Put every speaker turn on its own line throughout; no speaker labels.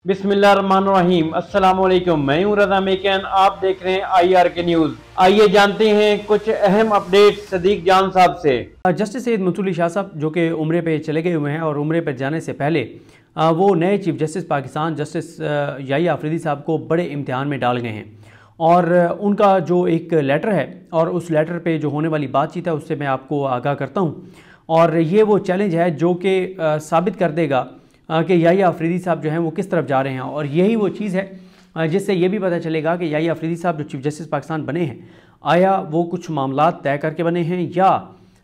बिस्मिल्लाहिर्रहमानिर्रहीम। अस्सलाम वालेकुम। मैं हूं रज़ा मेकन, आप देख रहे हैं IRK न्यूज़। आइए जानते हैं कुछ अहम अपडेट सदीक जान साहब से।
जस्टिस सैयद मंसूर अली शाह साहब जो कि उम्रे पे चले गए हुए हैं और उम्रे पर जाने से पहले वो नए chief justice Pakistan justice Yahya Afridi साहब को बड़े इम्तिहान में डाल गए हैं और उनका जो एक लेटर है और उस लेटर पे जो होने वाली बातचीत है उससे मैं आपको आगाह करता हूँ। और ये वो चैलेंज है जो कि साबित कर देगा कि याहिया अफरीदी साहब जो हैं वो किस तरफ जा रहे हैं। और यही वो चीज़ है जिससे ये भी पता चलेगा कि याहिया अफरीदी साहब जो चीफ जस्टिस पाकिस्तान बने हैं, आया वो कुछ मामलात तय करके बने हैं या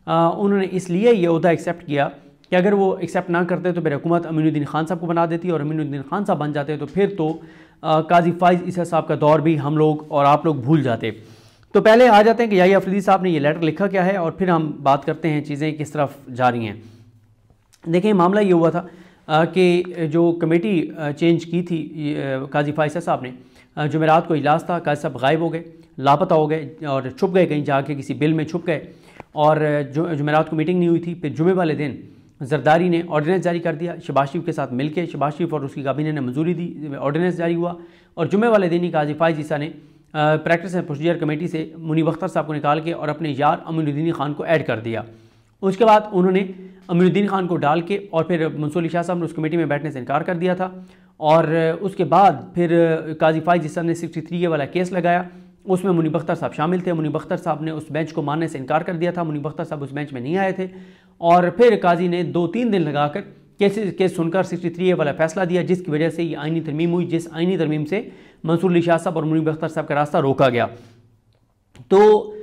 उन्होंने इसलिए ये ओहदा एक्सेप्ट किया कि अगर वो एक्सेप्ट ना करते तो फिर हुकूमत अमीनुद्दीन खान साहब को बना देती और अमीनुद्दीन खान साहब बन जाते तो फिर तो काजी फाइज ईसा साहब का दौर भी हम लोग और आप लोग भूल जाते। तो पहले आ जाते हैं कि याहिया अफरीदी साहब ने ये लेटर लिखा क्या है और फिर हम बात करते हैं चीज़ें किस तरफ जा रही हैं। देखिए, मामला ये हुआ था कि जो कमेटी चेंज की थी काजी फाइज साहब ने, जुमेरात को इजलास था, काजी साहब गायब हो गए, लापता हो गए और छुप गए, कहीं जाके किसी बिल में छुप गए और जुमेरात को मीटिंग नहीं हुई थी। फिर जुमे वाले दिन जरदारी ने ऑर्डिनेंस जारी कर दिया, शहबाज शरीफ के साथ मिलकर शहबाज शरीफ और उसकी काबीना ने मंजूरी दी, ऑर्डिनेंस जारी हुआ और जुमे वाले दिन ही काजी फाइज ईसा ने प्रैक्टिस एंड प्रोसीजर कमेटी से मुनीब अख्तर साहब को निकाल के और अपने यार अमीनुद्दीन खान को ऐड कर दिया। उसके बाद उन्होंने अमीनुद्दीन खान को डाल के और फिर मंसूर अली शाह साहब ने उस कमेटी में बैठने से इनकार कर दिया था और उसके बाद फिर काजी फाइज ईसा ने 63A वाला केस लगाया, उसमें मुनीब अख्तर साहब शामिल थे। मुनीब अख्तर साहब ने उस बेंच को मानने से इनकार कर दिया था, मुनीब अख्तर साहब उस बेंच में नहीं आए थे और फिर काजी ने 2-3 दिन लगाकर केस सुनकर 63A वाला फैसला दिया, जिसकी वजह से ये आइनी तरमीम हुई, जिस आइनी तरमीम से मंसूर अली शाह साहब और मुनीब अख्तर साहब का रास्ता रोका गया। तो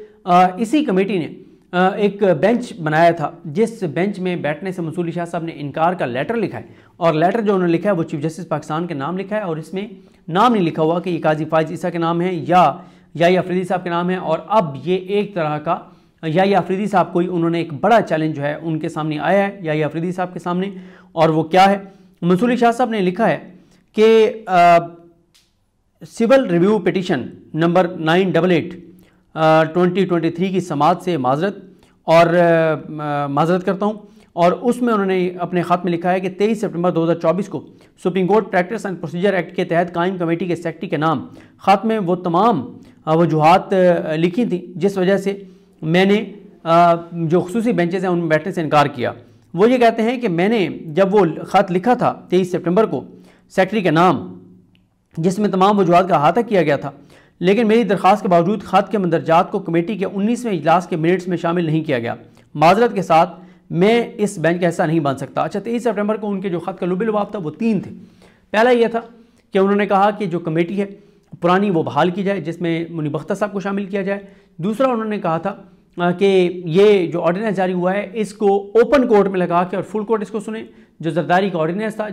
इसी कमेटी ने एक बेंच बनाया था, जिस बेंच में बैठने से मंसूर अली शाह साहब ने इनकार का लेटर लिखा है और लेटर जो उन्होंने लिखा है वो चीफ जस्टिस पाकिस्तान के नाम लिखा है और इसमें नाम नहीं लिखा हुआ कि ये काजी फाइज ईसा के नाम है या याहिया अफरीदी साहब के नाम है। और अब ये एक तरह का याहिया अफरीदी साहब को ही उन्होंने एक बड़ा चैलेंज जो है उनके सामने आया है याहिया अफरीदी साहब के सामने, और वो क्या है। मंसूर अली शाह साहब ने लिखा है कि सिविल रिव्यू पिटिशन नंबर 988/2023 की समाअत से माजरत करता हूँ। और उसमें उन्होंने अपने ख़त में लिखा है कि 23 सितंबर 2024 को supreme court practice and procedure act के तहत कायम कमेटी के सेक्रेटरी के नाम ख़त में वो तमाम वजूहात लिखी थी जिस वजह से मैंने जो खुसूसी बेंचेस हैं उनमें बैठने से इनकार किया। वो ये कहते हैं कि मैंने जब वो ख़त लिखा था 23 सितंबर को सेक्रेटरी के नाम, जिसमें तमाम वजूहात का अहाता किया गया था, लेकिन मेरी दरख्वास्त के बावजूद ख़त के मंदरजात को कमेटी के 19वें इजलास के मिनट्स में शामिल नहीं किया गया। माजरत के साथ मैं इस बेंच का हिस्सा नहीं बन सकता। अच्छा, 23 सितंबर को उनके जो ख़त का लुबे लुबाब था वो 3 थे। पहला यह था कि उन्होंने कहा कि जो कमेटी है पुरानी वो बहाल की जाए, जिसमें मुनीब अख्तर साहब को शामिल किया जाए। दूसरा, उन्होंने कहा था कि ये जो ऑर्डिनेंस जारी हुआ है इसको ओपन कोर्ट में लगा के और फुल कोर्ट इसको सुने। जो जरदारी का ऑर्डिनेंस था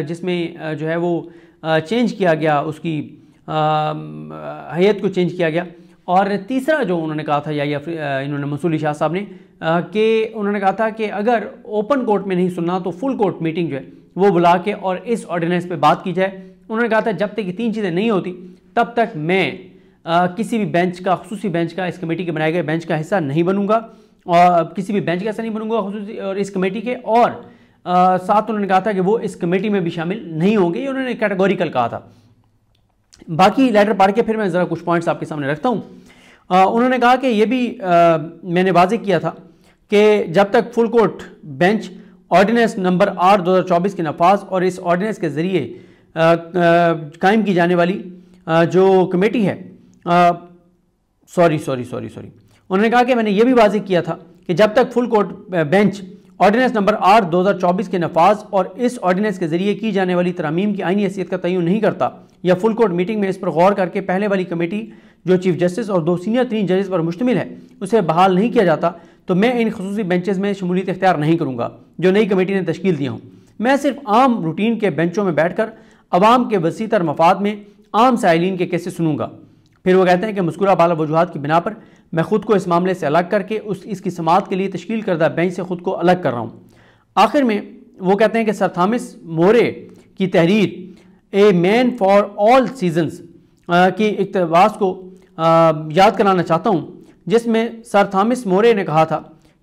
जिसमें जो है वो चेंज किया गया, उसकी हैयत को चेंज किया गया। और तीसरा जो उन्होंने कहा था इन्होंने मंसूर अली शाह साहब ने कि उन्होंने कहा था कि अगर ओपन कोर्ट में नहीं सुनना तो फुल कोर्ट मीटिंग जो है वो बुला के और इस ऑर्डिनेंस पे बात की जाए। उन्होंने कहा था जब तक ये 3 चीज़ें नहीं होती तब तक मैं किसी भी बेंच का, खुसूसी बेंच का, इस कमेटी के बनाए गए बेंच का हिस्सा नहीं बनूंगा और किसी भी बेंच का हिस्सा नहीं बनूंगा खुसूसी और इस कमेटी के। और साथ उन्होंने कहा था कि वो इस कमेटी में भी शामिल नहीं होंगे, ये उन्होंने कैटेगोरिकल कहा था। बाकी लेटर पढ़ के फिर मैं ज़रा कुछ पॉइंट्स आपके सामने रखता हूँ। उन्होंने कहा कि ये भी मैंने वाज़ेह किया था कि जब तक full court bench ordinance number 8/2024 के नफाज और इस ऑर्डिनेंस के ज़रिए कायम की जाने वाली जो कमेटी है उन्होंने कहा कि मैंने ये भी वाज़ेह किया था कि जब तक full court bench ordinance number 8/2024 के नफाज और इस ऑर्डिनेंस के जरिए की जाने वाली तरामीम की आईनी हैसियत का तयन नहीं करता या फुल कोर्ट मीटिंग में इस पर गौर करके पहले वाली कमेटी जो चीफ जस्टिस और 2 सीनियर 3 जजेस पर मुश्तमिल है उसे बहाल नहीं किया जाता तो मैं इन खसूसी बेंचेस में शमूलियत इख्तियार नहीं करूँगा जो नई कमेटी ने तश्कील दिया हूँ। मैं सिर्फ आम रूटीन के बेंचों में बैठ कर अवाम के वसी तर मफाद में आम साइलिन के केसेस सुनूंगा। फिर वो कहते हैं कि मज़कूरा बाला वजूहात की बिना पर मैं ख़ुद को इस मामले से अलग करके इसकी समाअत के लिए तश्कील करदा बेंच से ख़ुद को अलग कर रहा हूँ। आखिर में वो कहते हैं कि सर थॉमस मोरे की तहरीर a man for all seasons की इक़्तिबास को याद कराना चाहता हूँ, जिसमें सर थॉमस मोरे ने कहा था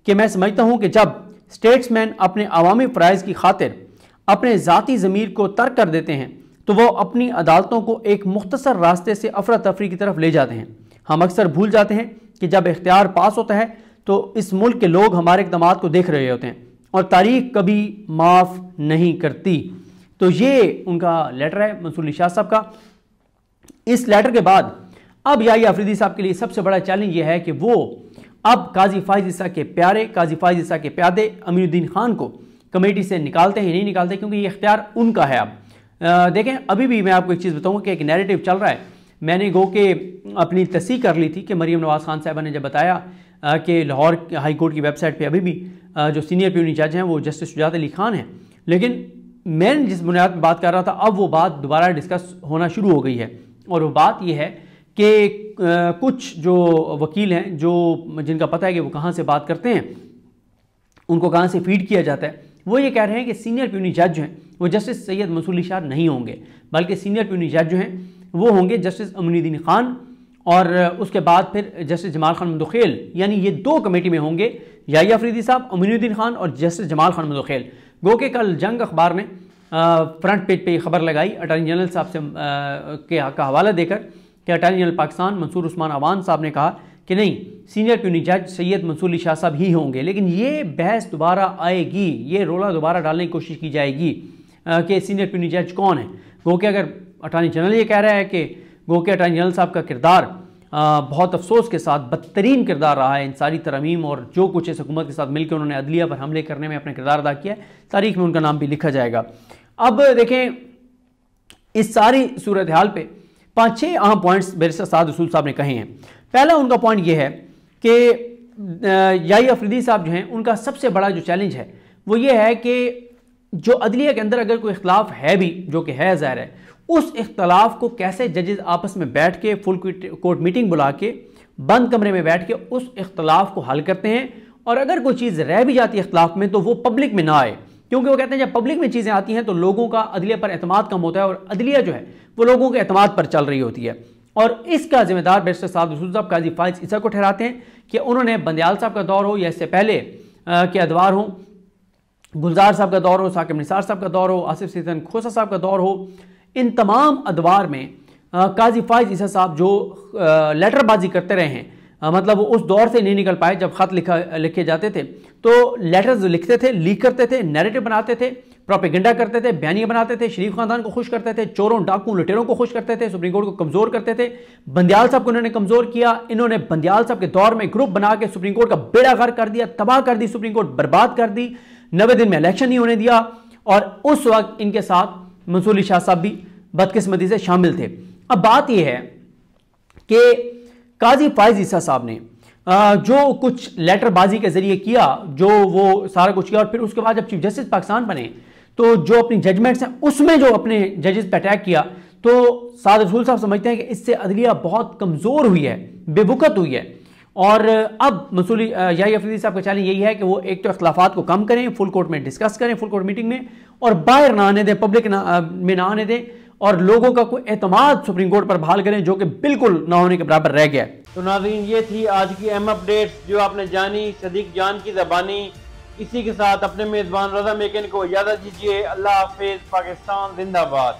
कि मैं समझता हूँ कि जब स्टेट्समैन अपने अवामी फ़राइज़ की खातिर अपने ज़ाती ज़मीर को तर्क कर देते हैं तो वो अपनी अदालतों को एक मुख्तसर रास्ते से अफरा तफरी की तरफ ले जाते हैं। हम अक्सर भूल जाते हैं कि जब इख्तियार पास होता है तो इस मुल्क के लोग हमारे इक़दामात को देख रहे होते हैं और तारीख कभी माफ़ नहीं करती। तो ये उनका लेटर है मंसूर अली शाह साहब का। इस लेटर के बाद अब याहिया अफरीदी साहब के लिए सबसे बड़ा चैलेंज ये है कि वो अब काजी फाइज ईसा के प्यारे, काजी फाइज ईसा के प्यादे अमीनुद्दीन खान को कमेटी से निकालते हैं, नहीं निकालते, क्योंकि ये इख्तियार उनका है। अब देखें, अभी भी मैं आपको एक चीज़ बताऊंगा कि एक नैरेटिव चल रहा है। मैंने गो के अपनी तस्दीक कर ली थी कि मरीम नवाज़ खान साहबा ने जब बताया कि लाहौर हाई कोर्ट की वेबसाइट पे अभी भी जो सीनियर प्यूनी जज हैं वो जस्टिस शुजात अली खान हैं, लेकिन मैं जिस बुनियाद पर बात कर रहा था अब वो बात दोबारा डिस्कस होना शुरू हो गई है। और वो बात ये है कि कुछ जो वकील हैं जो जिनका पता है कि वो कहाँ से बात करते हैं, उनको कहाँ से फीड किया जाता है, वो ये कह रहे हैं कि सीनियर प्यूनी जज जो हैं वो जस्टिस सैयद मंसूर अली शाह नहीं होंगे, बल्कि सीनियर प्यूनी जज जो हैं वो होंगे जस्टिस अमीनुद्दीन खान और उसके बाद फिर जस्टिस जमाल खान मंदोखेल। यानी ये दो कमेटी में होंगे, याहिया अफरीदी साहब, अमीनुद्दीन खान और जस्टिस जमाल खान मंदोखेल। गो के कल जंग अखबार ने फ्रंट पेज पे खबर लगाई अटॉर्नी जनरल साहब से का हवाला देकर कि अटॉर्नी जनरल पाकिस्तान मंसूर उस्मान अवान साहब ने कहा कि नहीं, सीनियर प्यूनी जज सैयद मंसूर अली शाह साहब ही होंगे। लेकिन ये बहस दोबारा आएगी, ये रोला दोबारा डालने की कोशिश की जाएगी कि सीनियर प्यूनी जज कौन है। गो के अगर अटॉर्नी जनरल ये कह रहा है कि गो के अटॉर्नी जनरल साहब का किरदार बहुत अफसोस के साथ बदतरीन किरदार रहा है इन सारी तरमीम और जो कुछ इस हुकूमत के साथ मिलकर उन्होंने अदलिया पर हमले करने में अपना किरदार अदा किया है, तारीख में उनका नाम भी लिखा जाएगा। अब देखें, इस सारी सूरत हाल पे 5-6 अहम पॉइंट्स बैरिस्टर साद रसूल साहब ने कहे हैं। पहला उनका पॉइंट ये है कि याहिया अफरीदी साहब जो हैं उनका सबसे बड़ा जो चैलेंज है वो ये है कि जो अदलिया के अंदर अगर कोई इख्तलाफ है भी, जो कि है ज़ाहिर है, उस इख्तलाफ को कैसे जजेस आपस में बैठ के फुल कोर्ट मीटिंग बुला के बंद कमरे में बैठ के उस इख्तलाफ को हल करते हैं। और अगर कोई चीज़ रह भी जाती है इख्तलाफ में तो वो पब्लिक में ना आए, क्योंकि वो कहते हैं जब पब्लिक में चीज़ें आती हैं तो लोगों का अदलिया पर एतमाद कम होता है और अदलिया जो है वो लोगों के एतमाद पर चल रही होती है। और इसका जिम्मेदार बैरिस्टर साद रसूल साहब काजी फाइज ईसा को ठहराते हैं कि उन्होंने बंदियाल साहब का दौर हो या इससे पहले के अदवार हो, गुलजार साहब का दौर हो, साकिब निसार साहब का दौर हो, आसिफ सीतन खोसा साहब का दौर हो, इन तमाम अदवार में काजी फाइज ईसा साहब जो लेटरबाजी करते रहे हैं, मतलब वो उस दौर से नहीं निकल पाए जब ख़त लिखे जाते थे तो लेटर्स लिखते थे, लीक करते थे, नैरेटिव बनाते थे, प्रोपेगेंडा करते थे, बयानियाँ बनाते थे, शरीफ खानदान को खुश करते थे, चोरों डाकू लुटेरों को खुश करते थे, सुप्रीम कोर्ट को कमज़ोर करते थे। बंदियाल साहब को उन्होंने कमज़ोर किया। इन्होंने बंदियाल साहब के दौर में ग्रुप बना के सुप्रीम कोर्ट का बेड़ा गर्क कर दिया, तबाह कर दी, सुप्रीम कोर्ट बर्बाद कर दी, 90 दिन में इलेक्शन नहीं होने दिया। और उस वक्त इनके साथ मंसूर अली शाह साहब भी बदकिस्मती से शामिल थे। अब बात यह है कि काजी फाइज ईसा साहब ने जो कुछ लेटरबाजी के जरिए किया, जो वो सारा कुछ किया, और फिर उसके बाद जब चीफ जस्टिस पाकिस्तान बने तो जो अपनी जजमेंट्स हैं उसमें जो अपने जजेस पे अटैक किया, तो साद रसूल साहब समझते हैं कि इससे अदलिया बहुत कमज़ोर हुई है, बेबुकत हुई है। और अब मंसूर याहिया अफरीदी साहब का चैलेंज यही है कि वो एक तो इख्तलाफात को कम करें, फुल कोर्ट में डिस्कस करें, फुल कोर्ट मीटिंग में, और बाहर ना आने दें, पब्लिक में ना आने दें, और लोगों का कोई एतमाद सुप्रीम कोर्ट पर बहाल करें जो कि बिल्कुल ना होने के बराबर रह गया है।
तो नाज़रीन, ये थी आज की अहम अपडेट्स जो आपने जानी सदीक जान की ज़बानी। इसी के साथ अपने मेज़बान रज़ा मेकन को इजाज़त दीजिए। अल्लाह हाफ़िज़। पाकिस्तान जिंदाबाद।